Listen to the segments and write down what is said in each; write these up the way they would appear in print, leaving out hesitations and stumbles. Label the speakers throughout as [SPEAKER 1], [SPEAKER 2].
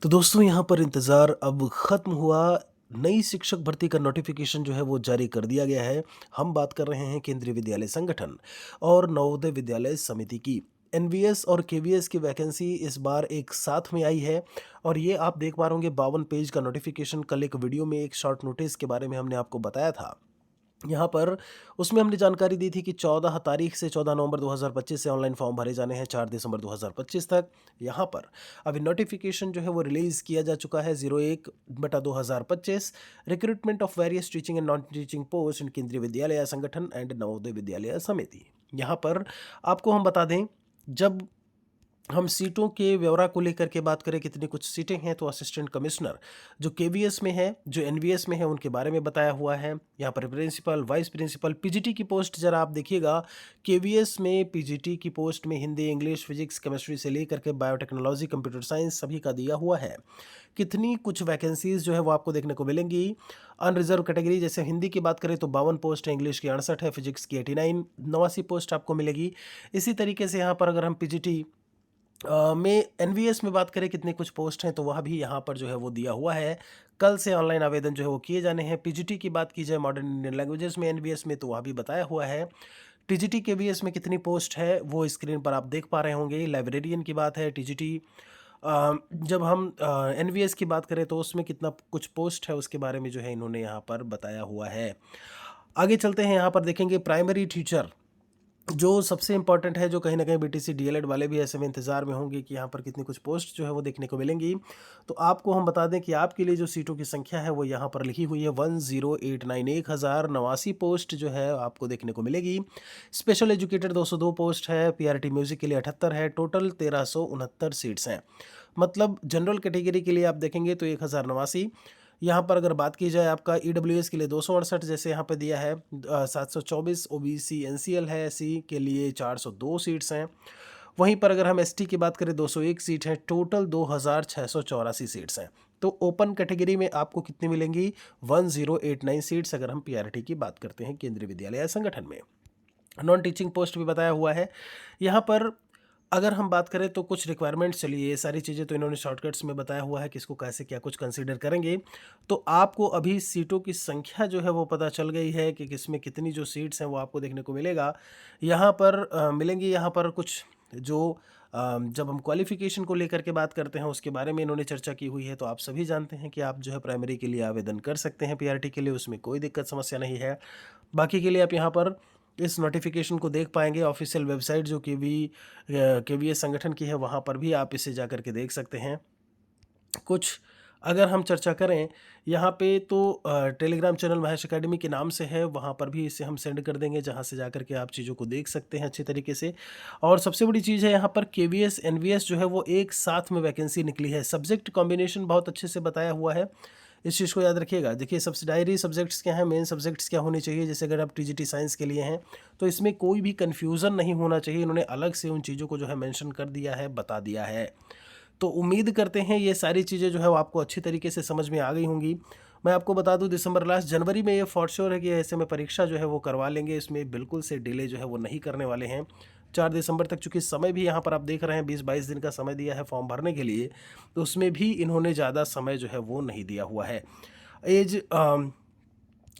[SPEAKER 1] तो दोस्तों यहाँ पर इंतज़ार अब ख़त्म हुआ। नई शिक्षक भर्ती का नोटिफिकेशन जो है वो जारी कर दिया गया है। हम बात कर रहे हैं केंद्रीय विद्यालय संगठन और नवोदय विद्यालय समिति की। एनवीएस और केवीएस की वैकेंसी इस बार एक साथ में आई है और ये आप देख पा रहे होंगे 52 पेज का नोटिफिकेशन। कल एक वीडियो में एक शॉर्ट नोटिस के बारे में हमने आपको बताया था। यहाँ पर उसमें हमने जानकारी दी थी कि 14 तारीख से 14 नवंबर 2025 से ऑनलाइन फॉर्म भरे जाने हैं 4 दिसंबर 2025 तक। यहाँ पर अभी नोटिफिकेशन जो है वो रिलीज़ किया जा चुका है 01/2025 recruitment of various teaching and non teaching post इन केंद्रीय विद्यालय संगठन एंड नवोदय विद्यालय समिति। यहाँ पर आपको हम बता दें, जब हम सीटों के ब्यौरा को लेकर के बात करें कितनी कुछ सीटें हैं, तो असिस्टेंट कमिश्नर जो केवीएस में है, जो एनवीएस में है, उनके बारे में बताया हुआ है। यहाँ पर प्रिंसिपल, वाइस प्रिंसिपल, पीजीटी की पोस्ट जरा आप देखिएगा। केवीएस में पीजीटी की पोस्ट में हिंदी, इंग्लिश, फिजिक्स, केमिस्ट्री से लेकर के बायोटेक्नोलॉजी, कंप्यूटर साइंस सभी का दिया हुआ है। कितनी कुछ वैकेंसीज जो है वो आपको देखने को मिलेंगी। अनरिजर्व कैटेगरी जैसे हिंदी की बात करें तो 52 पोस्ट है, इंग्लिश की 68 है, फिजिक्स की 89, 89 पोस्ट आपको मिलेगी। इसी तरीके से यहाँ पर अगर हम पीजीटी में एनवीएस में बात करें कितने कुछ पोस्ट हैं, तो वह भी यहाँ पर जो है वो दिया हुआ है। कल से ऑनलाइन आवेदन जो है वो किए जाने हैं। पीजीटी की बात की जाए मॉडर्न इंडियन लैंग्वेजेस में एनवीएस में, तो वह भी बताया हुआ है। टीजीटी केवीएस में कितनी पोस्ट है वो स्क्रीन पर आप देख पा रहे होंगे। लाइब्रेरियन की बात है टीजीटी। जब हम एनवीएस की बात करें तो उसमें कितना कुछ पोस्ट है उसके बारे में जो है इन्होंने यहाँ पर बताया हुआ है। आगे चलते हैं, यहाँ पर देखेंगे प्राइमरी टीचर जो सबसे इम्पॉर्टेंट है, जो कहीं ना कहीं बीटीसी डीएलएड वाले भी ऐसे में इंतज़ार में होंगे कि यहाँ पर कितनी कुछ पोस्ट जो है वो देखने को मिलेंगी। तो आपको हम बता दें कि आपके लिए जो सीटों की संख्या है वो यहाँ पर लिखी हुई है 1089, 1089 पोस्ट जो है आपको देखने को मिलेगी। स्पेशल एजुकेटर 202 पोस्ट है। पीआरटी म्यूज़िक के लिए 78 है। टोटल 1369 सीट्स हैं। मतलब जनरल कैटेगरी के लिए आप देखेंगे तो 1089। यहाँ पर अगर बात की जाए आपका ईडब्ल्यूएस के लिए 268 जैसे यहाँ पे दिया है, 724 ओबीसी एनसीएल है, एससी के लिए 402 सीट्स हैं। वहीं पर अगर हम एसटी की बात करें 201 सीट है। टोटल 2684 सीट्स हैं। तो ओपन कैटेगरी में आपको कितनी मिलेंगी? 1089 सीट्स अगर हम पीआरटी की बात करते हैं केंद्रीय विद्यालय संगठन में। नॉन टीचिंग पोस्ट भी बताया हुआ है। यहाँ पर अगर हम बात करें तो कुछ रिक्वायरमेंट्स, चलिए ये सारी चीज़ें तो इन्होंने शॉर्टकट्स में बताया हुआ है कि इसको कैसे क्या कुछ कंसीडर करेंगे। तो आपको अभी सीटों की संख्या जो है वो पता चल गई है कि किसमें कितनी जो सीट्स हैं वो आपको देखने को मिलेगा। यहाँ पर मिलेंगी यहाँ पर कुछ जो जब हम क्वालिफिकेशन को लेकर के बात करते हैं उसके बारे में इन्होंने चर्चा की हुई है। तो आप सभी जानते हैं कि आप जो है प्राइमरी के लिए आवेदन कर सकते हैं पीआरटी के लिए, उसमें कोई दिक्कत समस्या नहीं है। बाकी के लिए आप यहाँ पर इस नोटिफिकेशन को देख पाएंगे। ऑफिशियल वेबसाइट जो केवीएस संगठन की है वहाँ पर भी आप इसे जा कर के देख सकते हैं। कुछ अगर हम चर्चा करें यहाँ पे तो टेलीग्राम चैनल महेश एकेडमी के नाम से है, वहाँ पर भी इसे हम सेंड कर देंगे जहाँ से जा कर के आप चीज़ों को देख सकते हैं अच्छी तरीके से। और सबसे बड़ी चीज़ है यहाँ पर केवीएस एनवीएस जो है वो एक साथ में वैकेंसी निकली है। सब्जेक्ट कॉम्बिनेशन बहुत अच्छे से बताया हुआ है, इस चीज़ को याद रखिएगा। देखिए सब्सिडायरी सब्जेक्ट्स क्या हैं, मेन सब्जेक्ट्स क्या होने चाहिए। जैसे अगर आप टीजीटी साइंस के लिए हैं तो इसमें कोई भी कन्फ्यूज़न नहीं होना चाहिए। इन्होंने अलग से उन चीज़ों को जो है मेंशन कर दिया है, बता दिया है। तो उम्मीद करते हैं ये सारी चीज़ें जो है वो आपको अच्छी तरीके से समझ में आ गई होंगी। मैं आपको बता दूं दिसंबर लास्ट जनवरी में ये फॉर श्योर है कि ऐसे में परीक्षा जो है वो करवा लेंगे। इसमें बिल्कुल से डिले जो है वो नहीं करने वाले हैं। 4 दिसंबर तक, चूँकि समय भी यहाँ पर आप देख रहे हैं 20-22 दिन का समय दिया है फॉर्म भरने के लिए, तो उसमें भी इन्होंने ज़्यादा समय जो है वो नहीं दिया हुआ है। एज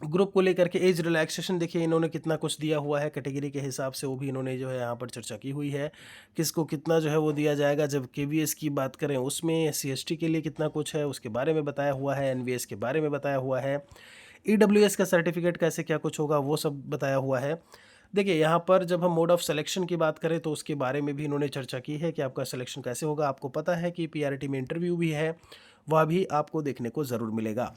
[SPEAKER 1] ग्रुप को लेकर के एज रिलैक्सेशन देखिए इन्होंने कितना कुछ दिया हुआ है कैटेगरी के हिसाब से, वो भी इन्होंने जो है यहाँ पर चर्चा की हुई है। किसको कितना जो है वो दिया जाएगा। जब केवीएस की बात करें उसमें एससी/एसटी के लिए कितना कुछ है उसके बारे में बताया हुआ है। एनवीएस के बारे में बताया हुआ है। ईडब्ल्यूएस का सर्टिफिकेट कैसे क्या कुछ होगा वो सब बताया हुआ है। देखिए यहाँ पर जब हम मोड ऑफ सिलेक्शन की बात करें तो उसके बारे में भी इन्होंने चर्चा की है कि आपका सिलेक्शन कैसे होगा। आपको पता है कि पीआरटी में इंटरव्यू भी है, वह भी आपको देखने को ज़रूर मिलेगा।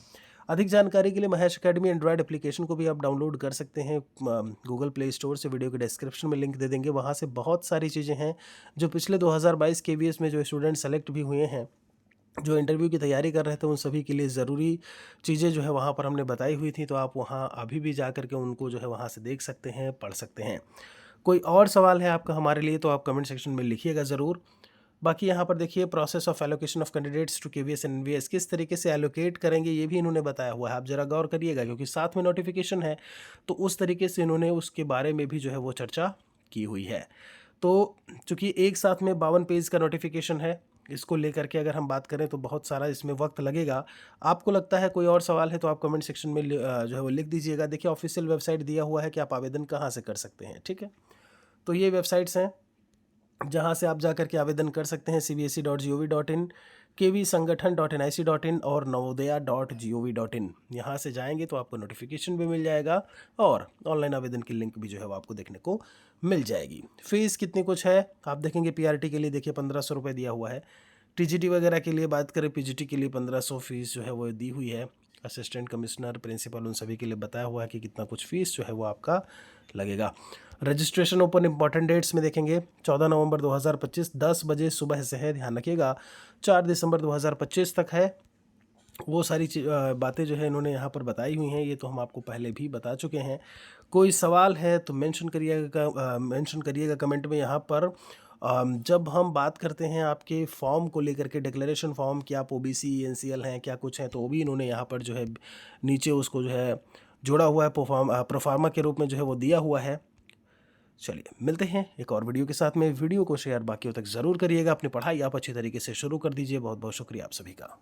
[SPEAKER 1] अधिक जानकारी के लिए महेश एकेडमी एंड्रॉयड एप्लीकेशन को भी आप डाउनलोड कर सकते हैं। गूगल प्ले स्टोर से वीडियो के डिस्क्रिप्शन में लिंक दे देंगे, वहाँ से बहुत सारी चीज़ें हैं जो पिछले 2022 केवीएस में जो स्टूडेंट सेलेक्ट भी हुए हैं, जो इंटरव्यू की तैयारी कर रहे थे, उन सभी के लिए ज़रूरी चीज़ें जो है वहाँ पर हमने बताई हुई थी। तो आप वहाँ अभी भी जा कर के उनको जो है वहाँ से देख सकते हैं, पढ़ सकते हैं। कोई और सवाल है आपका हमारे लिए तो आप कमेंट सेक्शन में लिखिएगा ज़रूर। बाकी यहाँ पर देखिए process of allocation of candidates to KVS and NVS, किस तरीके से एलोकेट करेंगे ये भी इन्होंने बताया हुआ है। आप ज़रा गौर करिएगा क्योंकि साथ में नोटिफिकेशन है, तो उस तरीके से इन्होंने उसके बारे में भी जो है वो चर्चा की हुई है। तो चूँकि एक साथ में 52 पेज का नोटिफिकेशन है, इसको लेकर के अगर हम बात करें तो बहुत सारा इसमें वक्त लगेगा। आपको लगता है कोई और सवाल है तो आप कमेंट सेक्शन में जो है वो लिख दीजिएगा। देखिए ऑफिशियल वेबसाइट दिया हुआ है कि आप आवेदन कहाँ से कर सकते हैं, ठीक है। तो ये वेबसाइट्स हैं जहाँ से आप जा कर के आवेदन कर सकते हैं। cbse.gov.in, kvsangathan.nic.in और navodaya.gov.in। यहाँ से जाएंगे तो आपको नोटिफिकेशन भी मिल जाएगा और ऑनलाइन आवेदन की लिंक भी जो है वो आपको देखने को मिल जाएगी। फीस कितनी कुछ है आप देखेंगे। पीआरटी के लिए देखिए 1500 रुपये दिया हुआ है। टीजीटी वगैरह के लिए बात करें, पीजीटी के लिए 1500 फीस जो है वो दी हुई है। असिस्टेंट कमिश्नर, प्रिंसिपल, उन सभी के लिए बताया हुआ है कि कितना कुछ फीस जो है वो आपका लगेगा। रजिस्ट्रेशन ओपन इंपॉर्टेंट डेट्स में देखेंगे 14 नवंबर 2025 10 बजे सुबह से है, ध्यान रखिएगा। 4 दिसंबर 2025 तक है। वो सारी बातें जो है इन्होंने यहाँ पर बताई हुई हैं, ये तो हम आपको पहले भी बता चुके हैं। कोई सवाल है तो मेंशन करिएगा कमेंट में यहाँ पर। जब हम बात करते हैं आपके फॉर्म को लेकर के, डिक्लेरेशन फॉर्म कि आप ओबीसी एनसीएल हैं क्या कुछ हैं, तो वो भी इन्होंने यहाँ पर जो है नीचे उसको जो है जोड़ा हुआ है, प्रोफार्मा के रूप में जो है वो दिया हुआ है। चलिए मिलते हैं एक और वीडियो के साथ में। वीडियो को शेयर बाकियों तक ज़रूर करिएगा। अपनी पढ़ाई आप अच्छी तरीके से शुरू कर दीजिए। बहुत बहुत शुक्रिया आप सभी का।